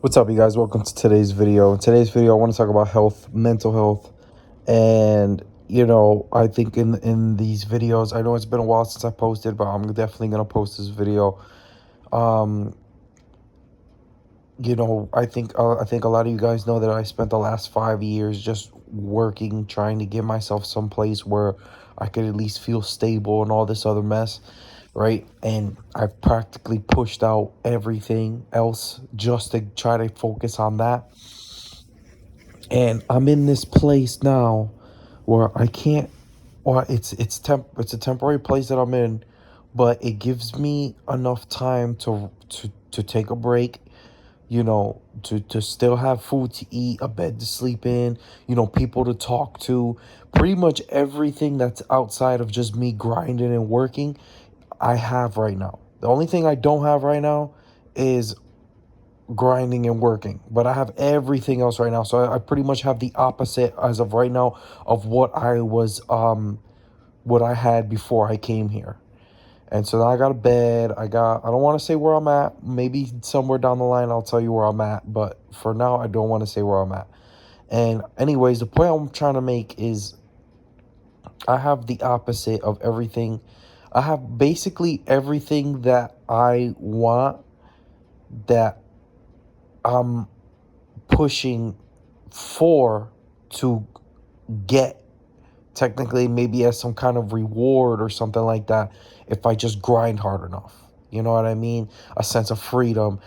What's up, you guys? Welcome to today's video. In today's video, I want to talk about health, mental health, and I think in these videos, I know it's been a while since I posted, but I'm definitely gonna post this video. Um, I think a lot of you guys know that I spent the last 5 years just working, trying to get myself someplace where I could at least feel stable and all this other mess, right? And I've practically pushed out everything else just to try to focus on that. And I'm in this place now where I can't, or it's a temporary place that I'm in, but it gives me enough time to take a break, to still have food to eat, a bed to sleep in, people to talk to. Pretty much everything that's outside of just me grinding and working, I have right now. The only thing I don't have right now is grinding and working, but I have everything else right now. So I pretty much have the opposite as of right now of what I had before I came here. And so now I got a bed. I don't want to say where I'm at. Maybe somewhere down the line I'll tell you where I'm at, but for now I don't want to say where I'm at. And anyways, the point I'm trying to make is I have the opposite of everything. I have basically everything that I want, that I'm pushing for to get, technically, maybe as some kind of reward or something like that, if I just grind hard enough. You know what I mean? A sense of freedom,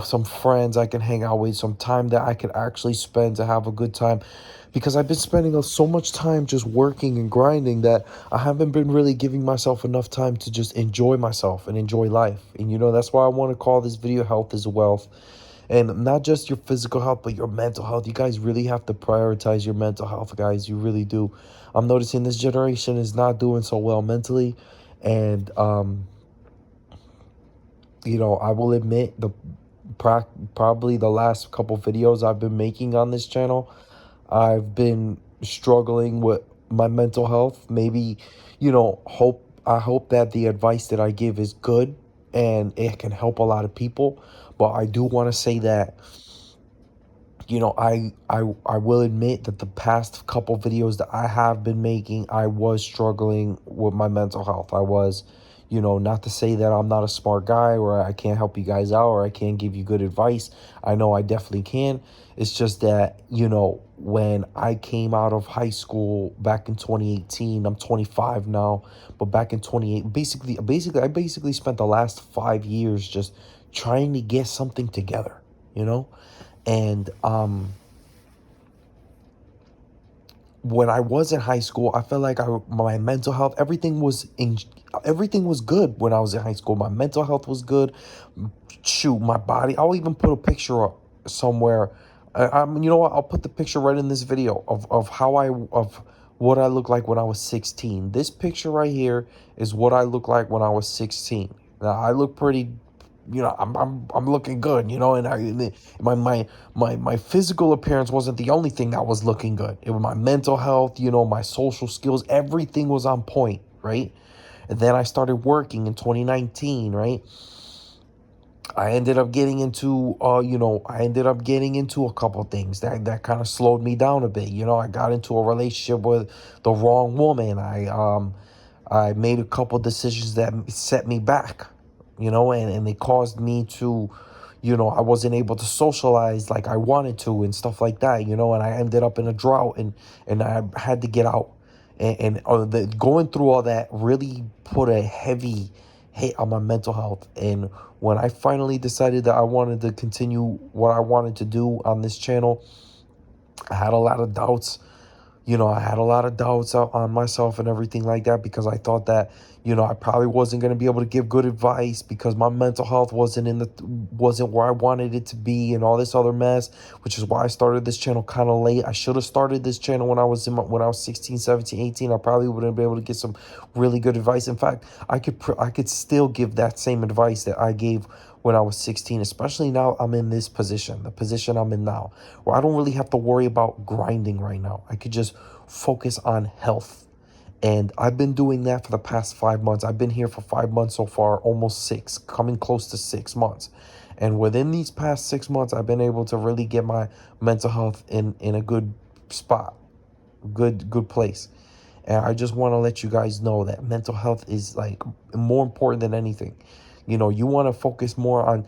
some friends I can hang out with, some time that I could actually spend to have a good time. Because I've been spending so much time just working and grinding that I haven't been really giving myself enough time to just enjoy myself and enjoy life. And that's why I want to call this video Health is Wealth. And not just your physical health, but your mental health. You guys really have to prioritize your mental health, guys. You really do. I'm noticing this generation is not doing so well mentally. And, I will admit probably the last couple videos I've been making on this channel, I've been struggling with my mental health. Maybe, I hope that the advice that I give is good and it can help a lot of people. But I do want to say that, I will admit that the past couple videos that I have been making, I was struggling with my mental health. I was, not to say that I'm not a smart guy or I can't help you guys out or I can't give you good advice. I know I definitely can. It's just that, when I came out of high school back in 2018, I'm 25 now, but back in 28, I basically spent the last 5 years just trying to get something together, you know? And when I was in high school, I felt like my mental health, everything was good when I was in high school. My mental health was good. Shoot, my body. I'll even put a picture up somewhere. You know what? I'll put the picture right in this video of what I look like when I was 16. This picture right here is what I look like when I was 16. Now I look pretty, I'm looking good, and my physical appearance wasn't the only thing that was looking good. It was my mental health, my social skills, everything was on point, right? And then I started working in 2019, right? I ended up getting into a couple things that kind of slowed me down a bit. I got into a relationship with the wrong woman. I made a couple decisions that set me back, and they caused me to, I wasn't able to socialize like I wanted to and stuff like that, and I ended up in a drought, and I had to get out. And going through all that really put a heavy hit on my mental health. And when I finally decided that I wanted to continue what I wanted to do on this channel, I had a lot of doubts. I had a lot of doubts on myself and everything like that, because I thought that, I probably wasn't going to be able to give good advice because my mental health wasn't where I wanted it to be and all this other mess, which is why I started this channel kind of late. I should have started this channel when I was 16, 17, 18. I probably wouldn't be able to get some really good advice. In fact, I could still give that same advice that I gave when I was 16, especially now I'm in this position, the position I'm in now, where I don't really have to worry about grinding right now. I could just focus on health. And I've been doing that for the past 5 months. I've been here for 5 months so far, almost six, coming close to 6 months. And within these past 6 months, I've been able to really get my mental health in a good spot, good place. And I just want to let you guys know that mental health is like more important than anything. You know, you want to focus more on,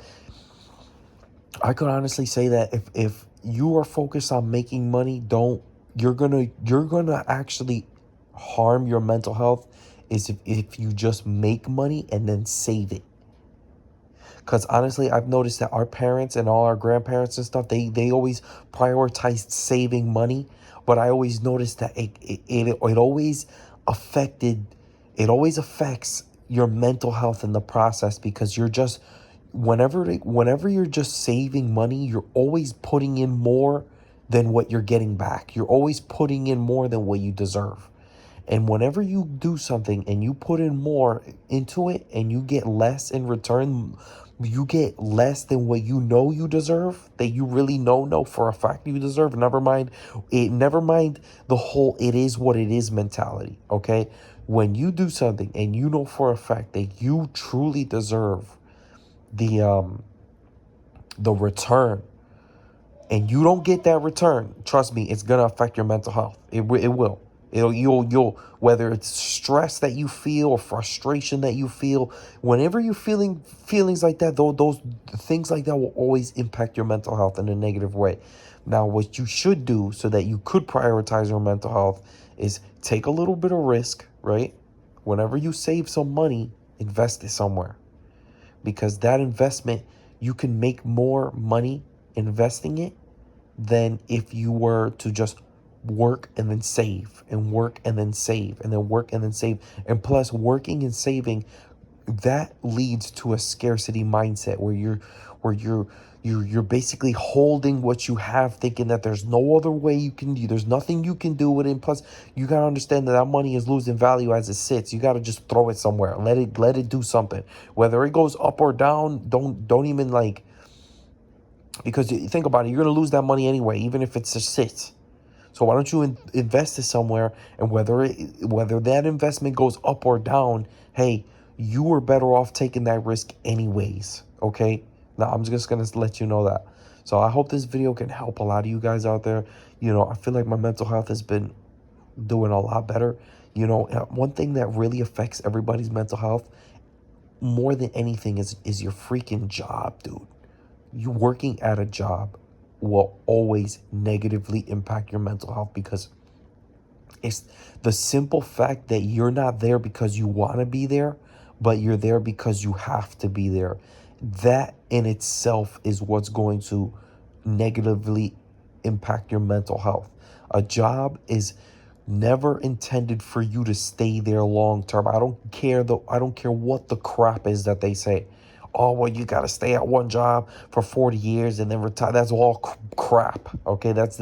I could honestly say that if you are focused on making money, don't, you're gonna actually harm your mental health is if you just make money and then save it. Because honestly, I've noticed that our parents and all our grandparents and stuff, they always prioritized saving money. But I always noticed that it always affected, it always affects your mental health in the process, because you're just, whenever you're just saving money, you're always putting in more than what you're getting back. You're always putting in more than what you deserve. And whenever you do something and you put in more into it and you get less in return, you get less than what you know you deserve, that you really know for a fact you deserve. Never mind the whole it is what it is mentality, okay? When you do something and you know for a fact that you truly deserve the return, and you don't get that return, trust me, it's gonna affect your mental health. It will. You'll whether it's stress that you feel or frustration that you feel, whenever you're feeling feelings like that, those things like that will always impact your mental health in a negative way. Now, what you should do so that you could prioritize your mental health is take a little bit of risk, right? Whenever you save some money, invest it somewhere, because that investment, you can make more money investing it than if you were to just work and then save and work and then save and then work and then save. And plus, working and saving, that leads to a scarcity mindset where you're basically holding what you have, thinking that there's no other way you can do, there's nothing you can do with it. And plus, you got to understand that money is losing value as it sits. You got to just throw it somewhere, let it do something, whether it goes up or down. Don't even like, because you think about it, you're going to lose that money anyway, even if it's just sits. So why don't you invest it somewhere, and whether that investment goes up or down, hey, you are better off taking that risk anyways, okay? Now, I'm just going to let you know that. So I hope this video can help a lot of you guys out there. You know, I feel like my mental health has been doing a lot better. You know, one thing that really affects everybody's mental health more than anything is your freaking job, dude. You working at a job will always negatively impact your mental health, because it's the simple fact that you're not there because you want to be there, but you're there because you have to be there. That in itself is what's going to negatively impact your mental health. A job is never intended for you to stay there long term. I don't care what the crap is that they say. Oh, well, you got to stay at one job for 40 years and then retire. That's all crap. Okay, that's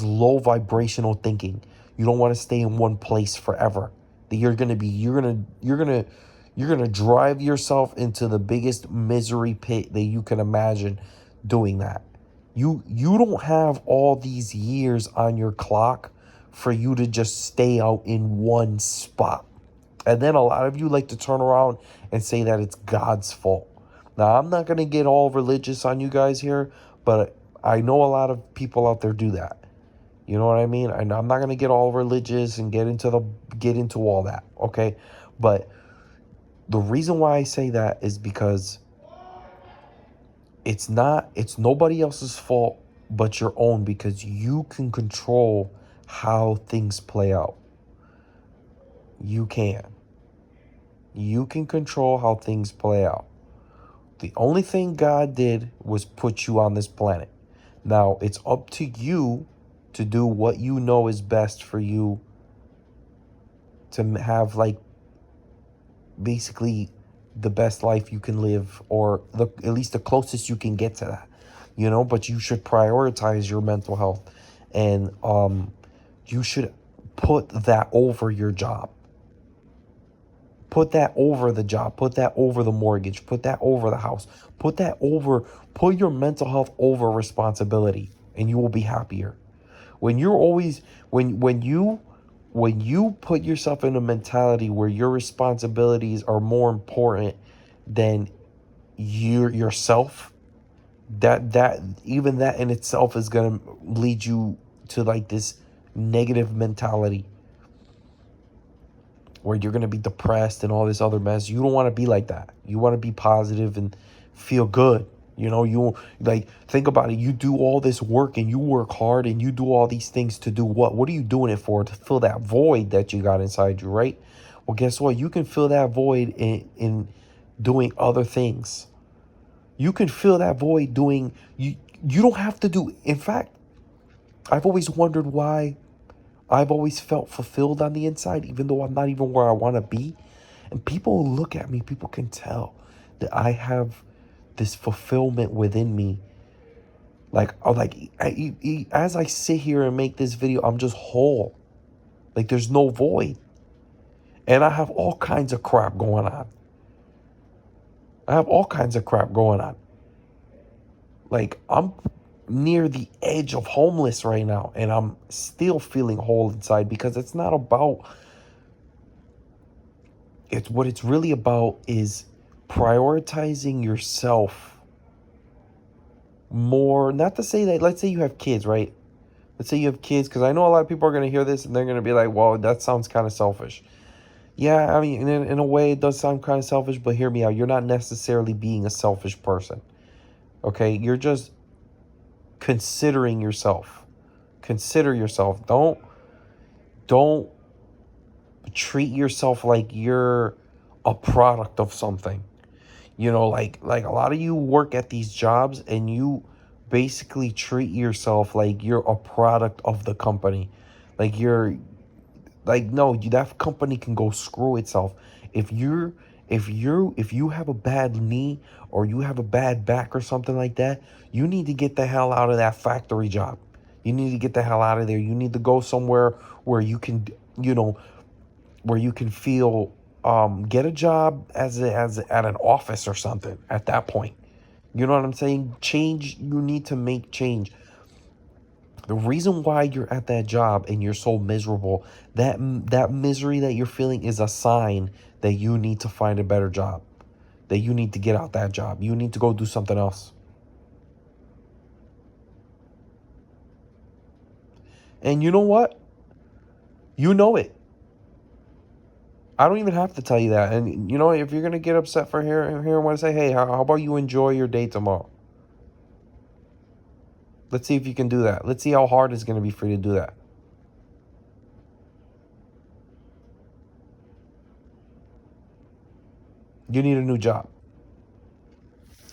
low vibrational thinking. You don't want to stay in one place forever. You're gonna drive yourself into the biggest misery pit that you can imagine doing that. You don't have all these years on your clock for you to just stay out in one spot. And then a lot of you like to turn around and say that it's God's fault. Now, I'm not going to get all religious on you guys here, but I know a lot of people out there do that. You know what I mean? I'm not going to get all religious and get into all that, okay? But the reason why I say that is because it's nobody else's fault but your own, because you can control how things play out. You can. You can control how things play out. The only thing God did was put you on this planet. Now, it's up to you to do what you know is best for you to have, like, basically the best life you can live, or at least the closest you can get to that, you know. But you should prioritize your mental health, and you should put that over your job. Put that over the job, put that over the mortgage, put that over the house, put your mental health over responsibility, and you will be happier. When you're always, when you put yourself in a mentality where your responsibilities are more important than yourself, that even that in itself is gonna lead you to like this negative mentality where you're gonna be depressed and all this other mess. You don't want to be like that. You want to be positive and feel good. You know, you like think about it. You do all this work and you work hard and you do all these things to do what? What are you doing it for? To fill that void that you got inside you, right? Well, guess what? You can fill that void in doing other things. You can fill that void doing you don't have to do. In fact, I've always wondered why I've always felt fulfilled on the inside, even though I'm not even where I want to be. And people look at me, people can tell that I have this fulfillment within me. As I sit here and make this video, I'm just whole. Like there's no void. And I have all kinds of crap going on. I have all kinds of crap going on. Like I'm near the edge of homeless right now, and I'm still feeling whole inside because it's not about it's what it's really about is prioritizing yourself more. Not to say that, let's say you have kids, right? Let's say you have kids, because I know a lot of people are going to hear this and they're going to be like, well, that sounds kind of selfish. Yeah, I mean, in a way, it does sound kind of selfish, but hear me out. You're not necessarily being a selfish person, okay? You're just considering yourself. Consider yourself. Don't treat yourself like you're a product of something. You know, like a lot of you work at these jobs and you basically treat yourself like you're a product of the company. Like you're like, no, that company can go screw itself. If you have a bad knee or you have a bad back or something like that, you need to get the hell out of that factory job. You need to get the hell out of there. You need to go somewhere where you can, where you can feel, get a job as at an office or something at that point. You know what I'm saying? Change, you need to make change. The reason why you're at that job and you're so miserable, that misery that you're feeling is a sign that you need to find a better job, that you need to get out that job. You need to go do something else. And you know what? You know it. I don't even have to tell you that. And you know, if you're gonna get upset for hearing what I say, hey, how about you enjoy your day tomorrow? Let's see if you can do that. Let's see how hard it's gonna be for you to do that. You need a new job.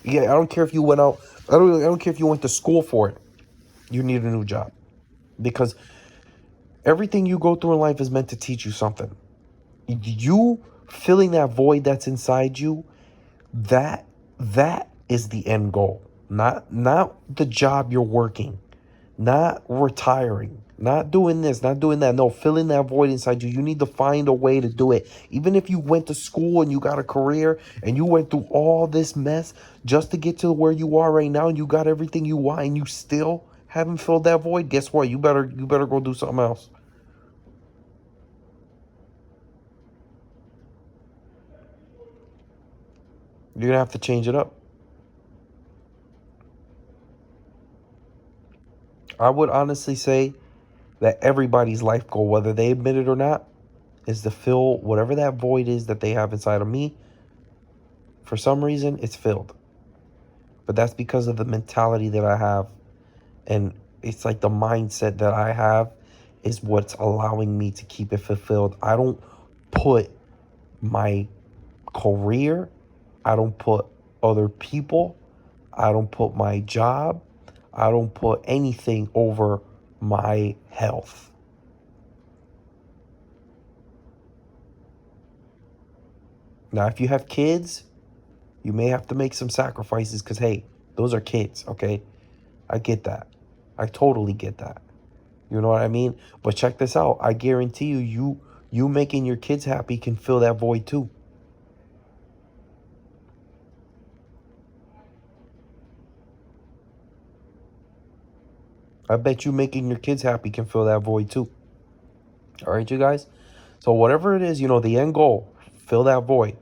Yeah, I don't care if you went out. I don't care if you went to school for it. You need a new job, because everything you go through in life is meant to teach you something. You filling that void that's inside you, that is the end goal. Not the job you're working, not retiring, not doing this, not doing that. No, filling that void inside you. You need to find a way to do it. Even if you went to school and you got a career and you went through all this mess just to get to where you are right now and you got everything you want and you still haven't filled that void, guess what? You better go do something else. You're gonna have to change it up. I would honestly say that everybody's life goal, whether they admit it or not, is to fill whatever that void is that they have inside of me. For some reason, it's filled. But that's because of the mentality that I have. And it's like the mindset that I have is what's allowing me to keep it fulfilled. I don't put my career, I don't put other people, I don't put my job, I don't put anything over my health. Now, if you have kids, you may have to make some sacrifices because, hey, those are kids, okay? I get that. I totally get that. You know what I mean? But check this out. I guarantee you making your kids happy can fill that void too. I bet you making your kids happy can fill that void too. All right, you guys? So whatever it is, the end goal, fill that void.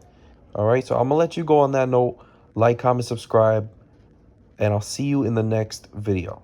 All right? So I'm going to let you go on that note. Like, comment, subscribe, and I'll see you in the next video.